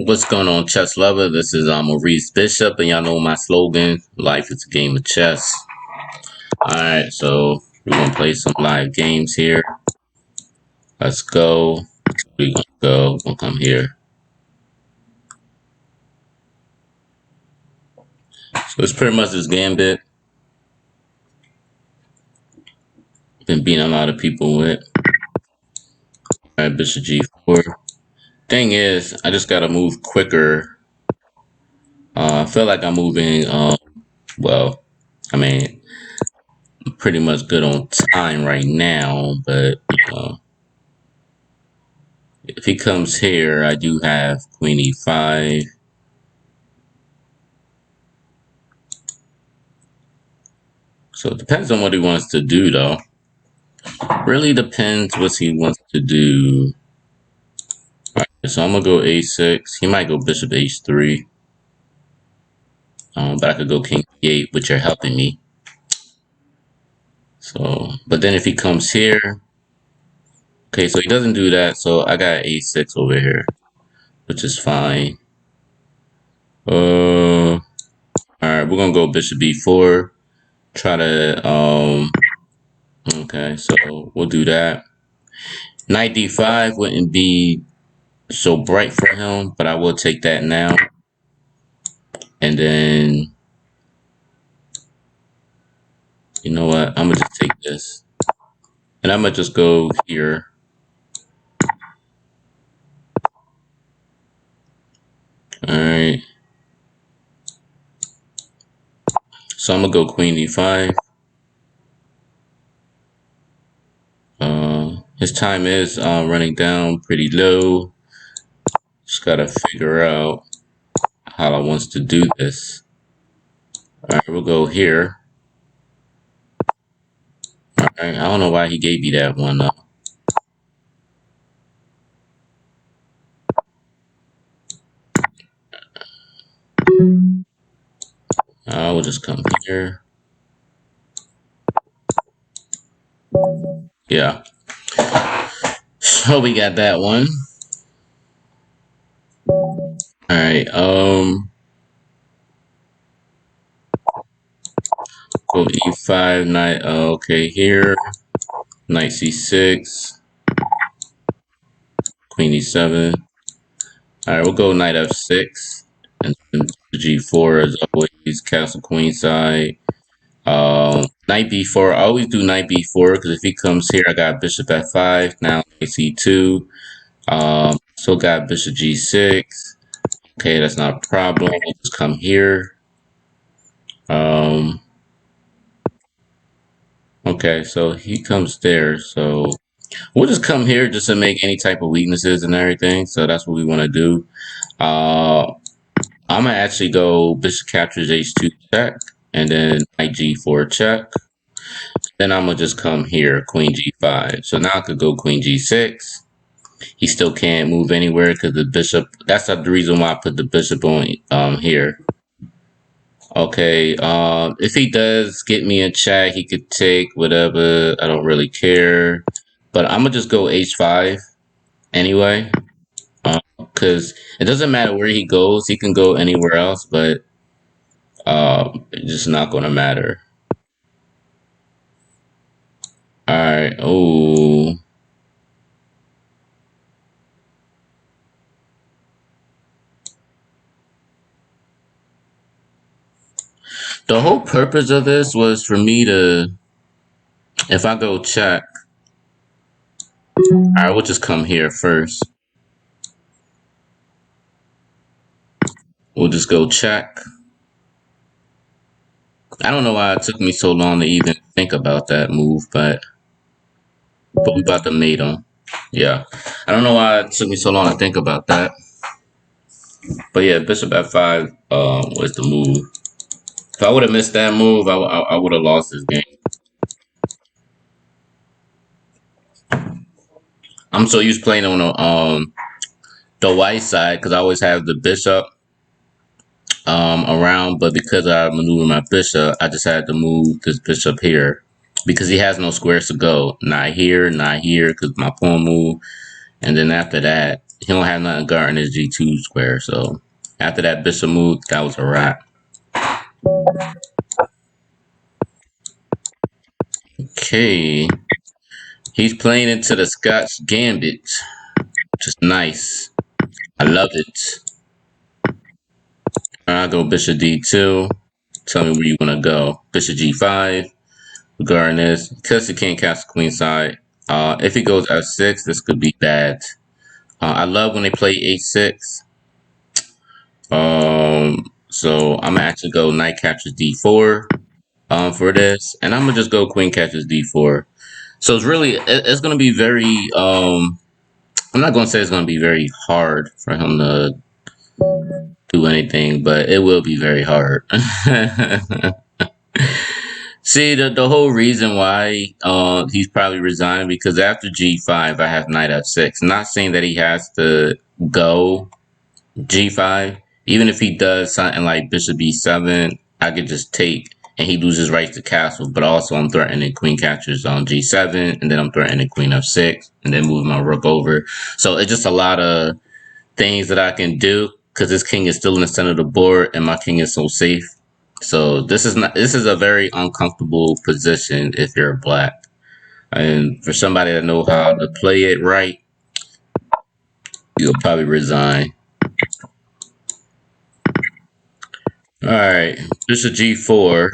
What's going on, chess lover? This is Maurice Bishop, and y'all know my slogan: "Life is a game of chess." All right, so we're gonna play some live games here. Let's go. We're gonna go. We'll come here. So it's pretty much this gambit. Been beating a lot of people with. All right, Bishop G4. Thing is, I just gotta move quicker. I feel like I'm moving. Well, I mean, I'm pretty much good on time right now, but if he comes here, I do have Queen E5. So it depends on what he wants to do, though. Really depends what he wants to do. All right, so I'm gonna go A6. He might go Bishop H3. But I could go King E8, which you're helping me. So, but then if he comes here, okay, so he doesn't do that. So I got A6 over here, which is fine. All right, we're gonna go Bishop B4. Try to okay, so we'll do that. Knight D5 wouldn't be so bright for him, but I will take that now. And then, you know what? I'm gonna just take this, and I'm gonna just go here. All right. So I'm gonna go Queen E5. His time is running down pretty low. Just gotta figure out how I wants to do this. All right, we'll go here. All right, I don't know why he gave me that one though. I will just come here. Yeah. So we got that one. All right. Go E5, knight. Okay, here. Knight C6. Queen E7. All right, we'll go knight F6. And G4 as always. Castle queenside. Knight B4. I always do knight B4 because if he comes here, I got bishop F5. Now knight C2. Still got bishop G6. Okay, that's not a problem. We'll just come here. Okay, so he comes there. So we'll just come here just to make any type of weaknesses and everything. So that's what we want to do. I'm gonna actually go bishop captures H2 check, and then knight G4 check. Then I'm gonna just come here, Queen G5. So now I could go Queen G6. He still can't move anywhere because the bishop. That's the reason why I put the bishop on here. Okay, if he does get me a check, he could take whatever. I don't really care. But I'm gonna just go H5 anyway. Because it doesn't matter where he goes, he can go anywhere else, but it's just not gonna matter. Alright, oh. The whole purpose of this was for me to, if I go check, I will just come here first. We'll just go check. I don't know why it took me so long to even think about that move, but we about to mate him. Yeah. I don't know why it took me so long to think about that. But yeah, bishop F5 was the move. If I would have missed that move, I would have lost this game. I'm so used to playing on the white side because I always have the bishop around, but because I maneuver my bishop, I just had to move this bishop here because he has no squares to go. Not here, because my pawn move, and then after that, he don't have nothing guarding his G2 square. So after that bishop move, that was a wrap. Okay. He's playing into the Scots Gambit, which is nice. I love it. I'll go bishop d2. Tell me where you want to go. Bishop g5. Regarding this, because he can't cast queen side. If he goes f6, this could be bad. I love when they play h6. So I'm gonna actually go knight captures d4 for this, and I'm gonna just go queen captures d4. So it's really it's gonna be very I'm not gonna say it's gonna be very hard for him to do anything, but it will be very hard. See, the whole reason why he's probably resigning because after g5 I have knight f6. Not saying that he has to go g5. Even if he does something like bishop b7, I could just take and he loses rights to castle. But also I'm threatening queen captures on g7, and then I'm threatening queen f6, and then moving my rook over. So it's just a lot of things that I can do because this king is still in the center of the board and my king is so safe. So this is a very uncomfortable position if you're black. And for somebody that know how to play it right, you'll probably resign. Alright, bishop g4.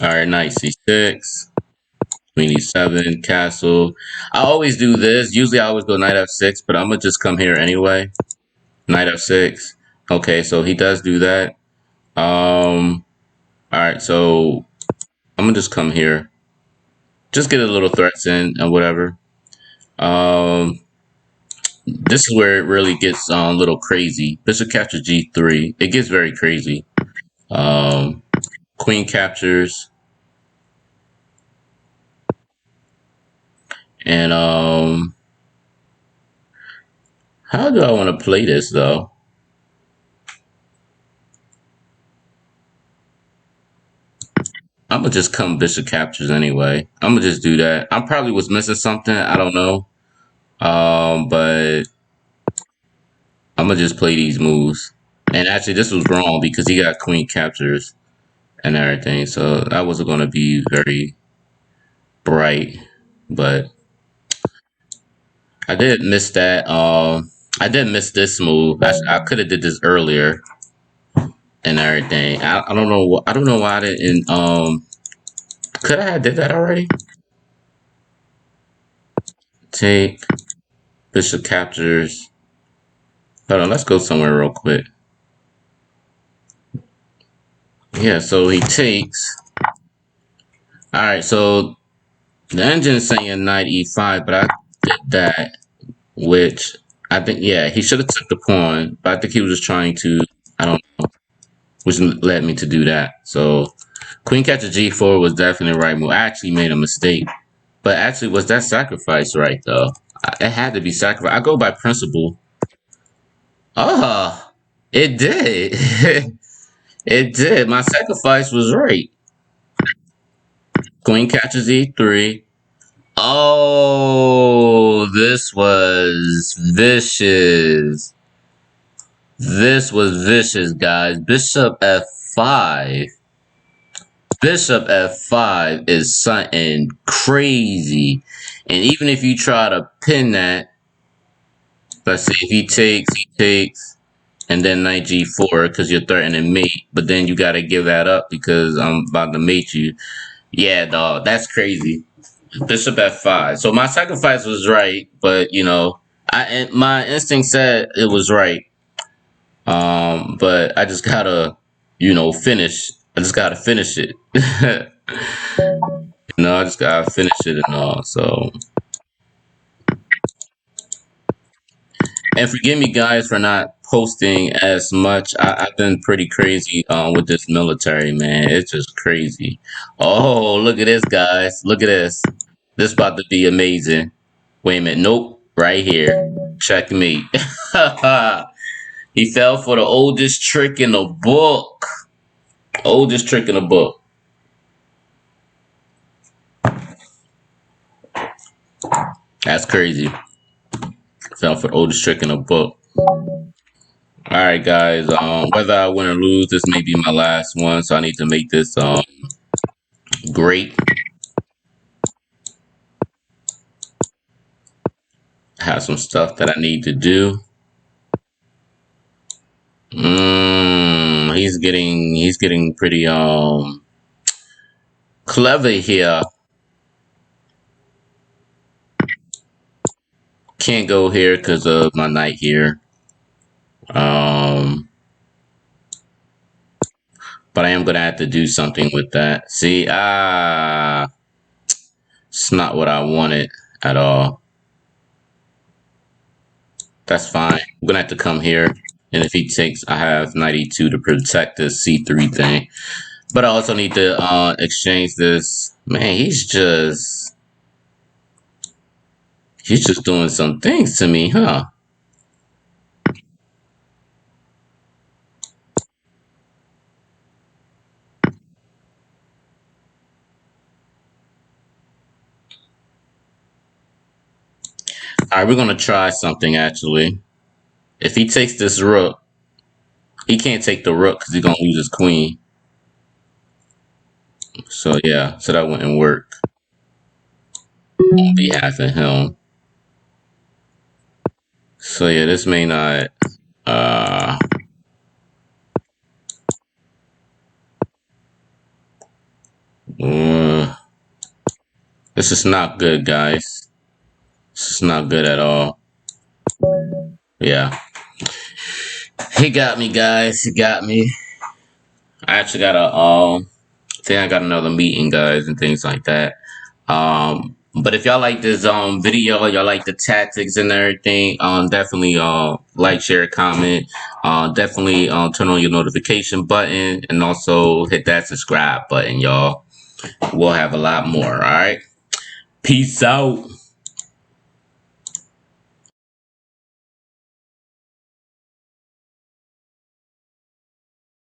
Alright, knight c6. Queen e7, castle. I always do this. Usually I always go knight f6, but I'm gonna just come here anyway. Knight f6. Okay, so he does do that. Alright, so I'm gonna just come here. Just get a little threats in and whatever. This is where it really gets a little crazy. Bishop captures g3. It gets very crazy. Queen captures. And how do I want to play this though? I'm gonna just come bishop captures anyway. I'm gonna just do that. I probably was missing something. I don't know. But I'm gonna just play these moves. And actually, this was wrong because he got queen captures and everything. So that wasn't gonna be very bright. But I did miss that. I did miss this move. I could have did this earlier and everything. I don't know. I don't know why I didn't. Could I have did that already? Take bishop captures. Hold on. Let's go somewhere real quick. Yeah. So he takes. All right. So the engine is saying knight e5, but I did that, which I think yeah he should have took the pawn, but I think he was just trying to. I don't know, which led me to do that. So queen capture g4 was definitely the right move. I actually made a mistake. But actually, was that sacrifice right, though? It had to be sacrifice. I go by principle. Oh, it did. It did. My sacrifice was right. Queen catches e3. Oh, this was vicious. This was vicious, guys. Bishop f5. Bishop f5 is something crazy. And even if you try to pin that, let's see, if he takes, and then knight g4 because you're threatening mate, but then you got to give that up because I'm about to mate you. Yeah, dog, that's crazy. Bishop f5. So my sacrifice was right, but you know, my instinct said it was right. But I just gotta, you know, finish. I just gotta finish it. You know, I just gotta finish it and all. So, and forgive me, guys, for not posting as much. I've been pretty crazy with this military, man. It's just crazy. Oh, look at this, guys. Look at this. This about to be amazing. Wait a minute. Nope. Right here. Checkmate. He fell for the oldest trick in the book. Oldest trick in the book. That's crazy. Fell for the oldest trick in the book. Alright guys, whether I win or lose, this may be my last one, so I need to make this great. I have some stuff that I need to do. He's getting pretty clever here. Can't go here because of my knight here. But I am gonna have to do something with that. See, it's not what I wanted at all. That's fine. I'm gonna have to come here, and if he takes, I have knight e2 to protect this c3 thing. But I also need to exchange this. Man, he's just doing some things to me, huh? Alright, we're gonna try something actually. If he takes this rook, he can't take the rook because he's gonna lose his queen. So yeah, so that wouldn't work on behalf of him. So yeah, this may not this is not good, guys. This is not good at all. Yeah. He got me, guys. He got me. I actually got a I got another meeting, guys, and things like that. But if y'all like this video, y'all like the tactics and everything, definitely like, share, comment, definitely turn on your notification button, and also hit that subscribe button, y'all. We'll have a lot more. All right, peace out.